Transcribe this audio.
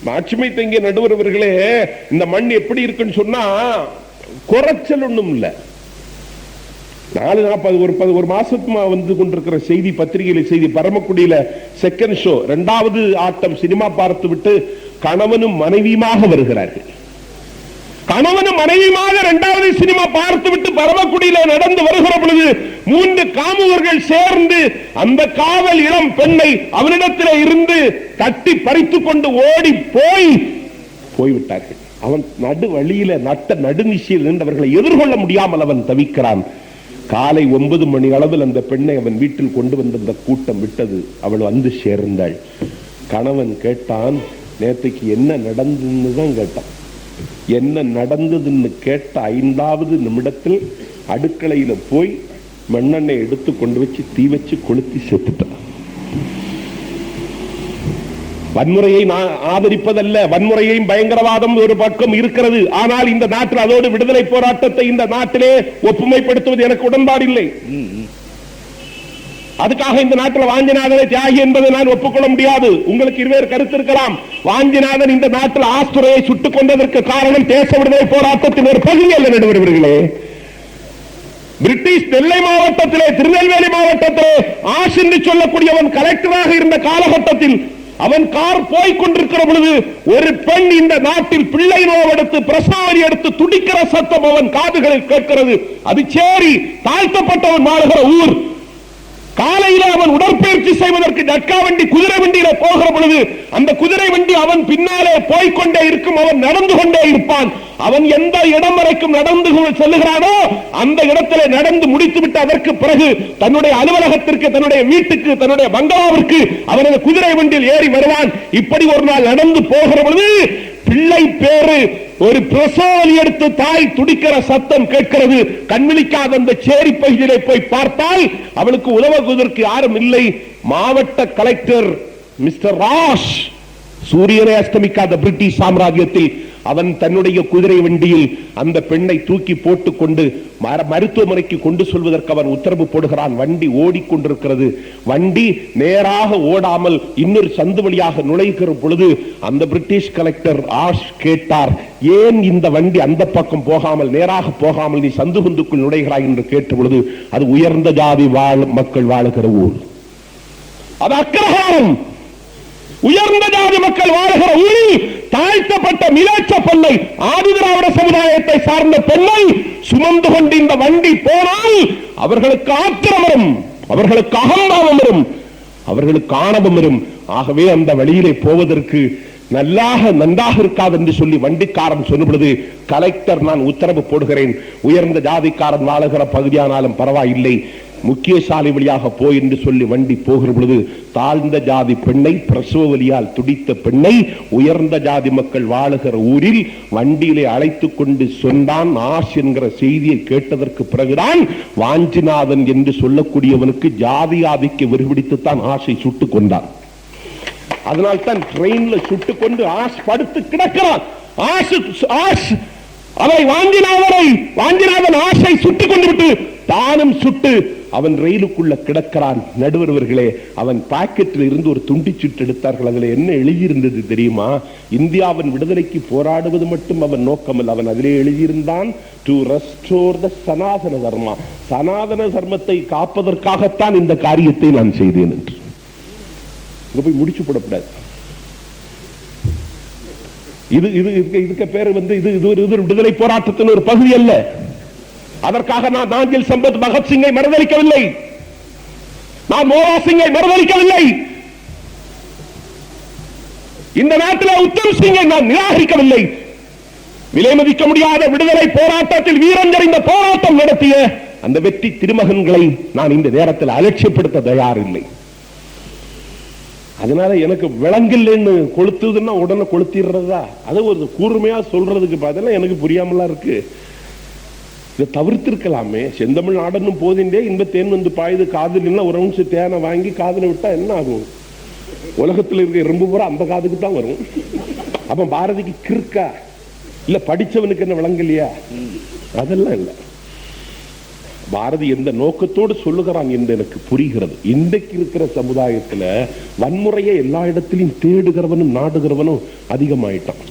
மாட்சிமை தங்கிய நடுவர் அவர்களே, இந்த மண் எப்படி இருக்குன்னு சொன்னா குறைச்சல் ஒண்ணும் இல்ல. 4:40 ஒரு மாசத்துமா வந்து கொண்டிருக்கிற செய்தி, பத்திரிகையில செய்தி, பரமக்குடியில செகண்ட் ஷோ, 2வது ஆட்டம் சினிமா பார்த்து விட்டு கணவனும் மனைவியுமாக வருகிறார்கள். கணவனும் மனைவியுமாக 2வது சினிமா பார்த்து விட்டு பரமக்குடியில நடந்து வருகிற பொழுது 3 காமுகர்கள் சேர்ந்து அந்த காவல் இளம் பெண்ணை அவனிடத்தில் இருந்து தட்டி பறித்துக் கொண்டு ஓடி போய்விட்டார்கள். அவன் நடு வழியில நட்ட நடுநிசையில் நின்றவர்களை எதிர்கொள்ள முடியாமல் அவன் தவிக்கிறான். காலை 9 மணி அளவில் அந்த பெண்ணை அவன் வீட்டில் கொண்டு வந்த அந்த கூட்டம் விட்டது. அவள் வந்து சேர்ந்தாள். கணவன் கேட்டான், நேற்றைக்கு என்ன நடந்ததுன்னு தான் கேட்டான். என்ன நடந்ததுன்னு கேட்ட 5வது நிமிடத்தில் அடுக்கலையில போய் மண்ணெண்ணெய் எடுத்து கொண்டு வச்சு தீ வச்சு கொளுத்தி செத்துட்டான். வன்முறையை ஆதரிப்பதல்ல, வன்முறையையும் பயங்கரவாதம் ஒரு பக்கம் இருக்கிறது. ஆனால் இந்த நாட்டில் அதோடு விடுதலை போராட்டத்தை இந்த நாட்டிலே ஒப்புமைப்படுத்துவது எனக்கு உடன்பாடு இல்லை. அதுக்காக இந்த நாட்டில் வாஞ்சிநாதனை தியாகி என்பதை நான் ஒப்புக்கொள்ள முடியாது. உங்களுக்கு இருவேறு கருத்து இருக்கலாம். வாஞ்சிநாதன் இந்த நாட்டில் ஆஸ்துரையை சுட்டுக் கொண்டதற்கு காரணம் தேச விடுதலை போராட்டத்தின் ஒரு பகுதி அல்ல நடுவர்களே. பிரிட்டிஷ் நெல்லை மாவட்டத்திலே, திருநெல்வேலி மாவட்டத்திலே ஆஷ் என்று சொல்லக்கூடியவன் கலெக்டராக இருந்த காலகட்டத்தில் அவன் கார் போய் கொண்டிருக்கிற பொழுது ஒரு பெண் இந்த நாட்டில் பிள்ளை நோவெடுத்து பிரசவரி எடுத்து துடிக்கிற சத்தம் அவன் காதுகளில் கேட்கிறது. அது சேரி, தாழ்த்தப்பட்டவன் வாழ்கிற ஊர். காலையில் அவன் உடற்பயிற்சி செய்வதற்கு ஜட்கா வண்டி, குதிரை வண்டியில போகிற பொழுது அந்த குதிரை வண்டி அவன் பின்னாலே போய்கொண்டே இருக்கும். அவன் நடந்து கொண்டே இருப்பான். அவன் எந்த இடம் வரைக்கும் நடந்து செல்லுகிறானோ அந்த இடத்திலே நடந்து முடித்துவிட்டு அதற்கு பிறகு தன்னுடைய அலுவலகத்திற்கு, தன்னுடைய வீட்டுக்கு, தன்னுடைய பங்களாவிற்கு அவனது குதிரை வண்டியில் ஏறி வருவான். இப்படி ஒரு நாள் நடந்து போகிற பொழுது பிள்ளை பேரு ஒரு பிரசவலி எடுத்து தாய் துடிக்கிற சத்தம் கேட்கிறது. கண்விழிக்காத அந்த சேரி பகுதியிலே போய் பார்த்தால் அவளுக்கு உதவுவதற்கு யாரும் இல்லை. மாவட்ட கலெக்டர் மிஸ்டர் ராஷ், சூரியனை அஸ்தமிக்காத பிரிட்டிஷ் சாம்ராஜ்யத்தில், அவன் தன்னுடைய குதிரை வண்டியில் அந்த பெண்ணை தூக்கி போட்டுக் கொண்டு மருத்துவமனைக்கு கொண்டு செல்வதற்கு அவன் உத்தரவு போடுகிறான். வண்டி ஓடிக்கொண்டிருக்கிறது. வண்டி நேராக ஓடாமல் இன்னொரு சந்து வழியாக நுழைகிற பொழுது அந்த பிரிட்டிஷ் கலெக்டர் ஆஷ் கேட்டார், ஏன் இந்த வண்டி அந்த பக்கம் போகாமல், நேராக போகாமல் நீ சந்து குந்துக்குள் நுழைகிறாய் என்று கேட்ட பொழுது, அது உயர்ந்த ஜாதி மக்கள் வாழுகிற ஊர், அது அக்கிரகாரம். உயர்ந்த ஜாதி மக்கள் வாழ்கிற ஊரில் தாழ்த்தப்பட்ட மிலேச்ச பெண்ணை, ஆதிதிராவிட சமுதாயத்தை சார்ந்த பெண்ணை சுமந்து கொண்டு இந்த வண்டி போனால் அவர்களுக்கு ஆத்திரம் வரும், அவர்களுக்கு அகம்பாவம் வரும், அவர்களுக்கு ஆணவம் வரும். ஆகவே அந்த வழியிலே போவதற்கு நன்றாக இருக்காது என்று சொல்லி வண்டிக்காரன் சொன்னபொழுது, கலெக்டர் நான் உத்தரவு போடுகிறேன், உயர்ந்த ஜாதிக்காரன் வாழுகிற பகுதியானாலும் பரவாயில்லை, முக்கிய சாலை வழியாக போய் என்று சொல்லி வண்டி போகிற பொழுது தாழ்ந்த ஜாதி பெண்ணை, பிரசவ வலியால் துடித்த பெண்ணை உயர்ந்த ஜாதி மக்கள் வாழுகிற ஊரில் வண்டியிலே அழைத்துக் கொண்டு சொன்னான். ஆஷ் என்கிற செய்தியை கேட்டதற்கு பிறகுதான் வாஞ்சிநாதன் என்று சொல்லக்கூடியவனுக்கு ஜாதி ஆதிக்க வெறிபிடித்துத்தான் ஆஷை சுட்டுக் கொண்டான். அதனால் தான் ட்ரெயின்ல சுட்டுக் கொண்டு ஆஷ் படுத்து கிடக்கிறான். அவரை வாஞ்சிநாதன் ஆஷை சுட்டுக் கொண்டு விட்டு தானும் சுட்டு அவன் ரயிலுக்குள்ள கிடக்கிறான். நடுவர்களே, அவன் பாக்கெட்டில் இருந்து ஒரு துண்டி சுட்டு எடுத்தார்கள். அதுல என்ன எழுதியிருந்தது தெரியுமா? இந்தியாவின் விடுதலைக்கு போராடுவது மட்டும் அவன் நோக்கமல்ல, அவன் அதிலே எழுதியிருந்தான், டு ரெஸ்டோர் த சனாதன தர்மா, சனாதன தர்மத்தை காப்பதற்காகத்தான் இந்த காரியத்தை நான் செய்தேன் என்று. போய் முடிச்சு போடக்கூடாது. இதுக்கு பேர் இது விடுதலை போராட்டத்தின் ஒரு பகுதி அல்ல. அதற்காக நான் நாஞ்சில் சம்பத் பகத்சிங்கை மறுதலிக்கவில்லை, நான் மோகா சிங்கை மறுதலிக்கவில்லை, இந்த நாட்டில் உத்தம் சிங்கை நான் நிராகரிக்கவில்லை. விலை மதிக்க முடியாத விடுதலை போராட்டத்தில் வீரஞ்சறிந்த போராட்டம் நடத்திய அந்த வெற்றி திருமகன்களை நான் இந்த நேரத்தில் அலட்சியப்படுத்த தயாரில்லை. அதனால எனக்கு விளங்கலன்னு கொளுத்துதுன்னா உடனே கொளுத்திடுறதா, அது ஒரு கூர்மையா சொல்றதுக்கு பார்த்தா எனக்கு புரியாமலாம் இருக்கு. இதை தவிர்த்திருக்கலாமே. செந்தமிழ் நாடனும் போதின்றே இன்பத்தேன் வந்து பாயுது காதல் ஒரு அம்ச தேனை வாங்கி காதல விட்டா என்ன ஆகும்? உலகத்தில் இருக்க எறும்பு பூரா அந்த காதுக்கு தான் வரும். அப்ப பாரதிக்கு கிறுக்கா இல்ல படிச்சவனுக்கு என்ன விளங்கலையா? அதெல்லாம் இல்ல. பாரதி எந்த நோக்கத்தோடு சொல்லுகிறான் என்று எனக்கு புரிகிறது. இன்றைக்கு இருக்கிற சமுதாயத்துல வன்முறையை எல்லா இடத்திலும் தேடுகிறவனும் நாடுகிறவனும் அதிகமாயிட்டான்.